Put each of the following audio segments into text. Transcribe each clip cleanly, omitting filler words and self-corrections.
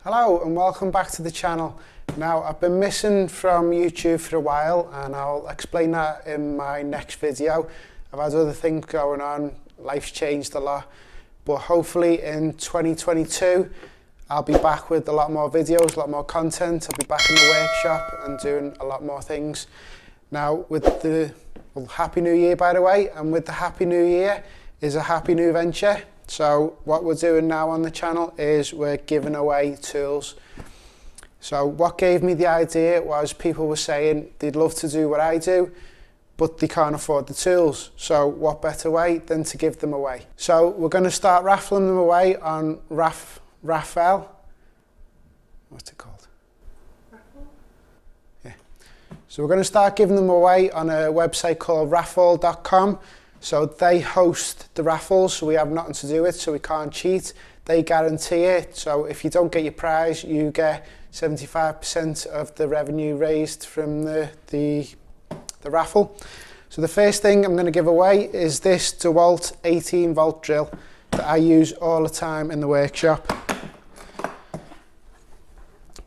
Hello and welcome back to the channel. Now, I've been missing from YouTube for a while and I'll explain that in my next video. I've had other things going on, life's changed a lot, but hopefully in 2022 I'll be back with a lot more videos, a lot more content. I'll be back in the workshop and doing a lot more things. Now, with the Happy New Year, by the way, and with the Happy New Year is a happy new venture. So what we're doing now on the channel is we're giving away tools. So what gave me the idea was people were saying they'd love to do what I do, but they can't afford the tools. So what better way than to give them away? So we're going to start raffling them away on Raffle. What's it called? Raffle? Yeah. So we're going to start giving them away on a website called raffle.com. So they host the raffles, so we have nothing to do with it, so we can't cheat. They guarantee it, so if you don't get your prize, you get 75% of the revenue raised from the raffle. So the first thing I'm going to give away is this Dewalt 18 volt drill that I use all the time in the workshop.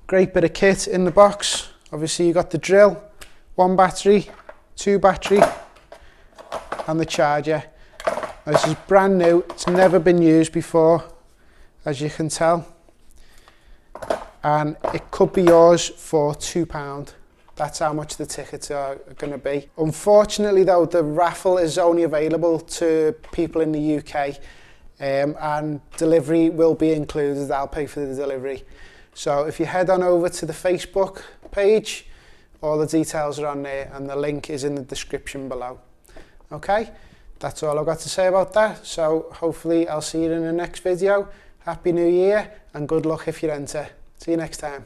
Great bit of kit in the box. Obviously you got the drill, 1 battery, 2 battery, and the charger. Now, this is brand new, it's never been used before, as you can tell, and it could be yours for £2. That's how much the tickets are going to be. Unfortunately though, the raffle is only available to people in the UK, and delivery will be included. I'll pay for the delivery. So if you head on over to the Facebook page, all the details are on there and the link is in the description below. Okay, that's all I've got to say about that. So hopefully I'll see you in the next video. Happy New Year and good luck if you enter. See you next time.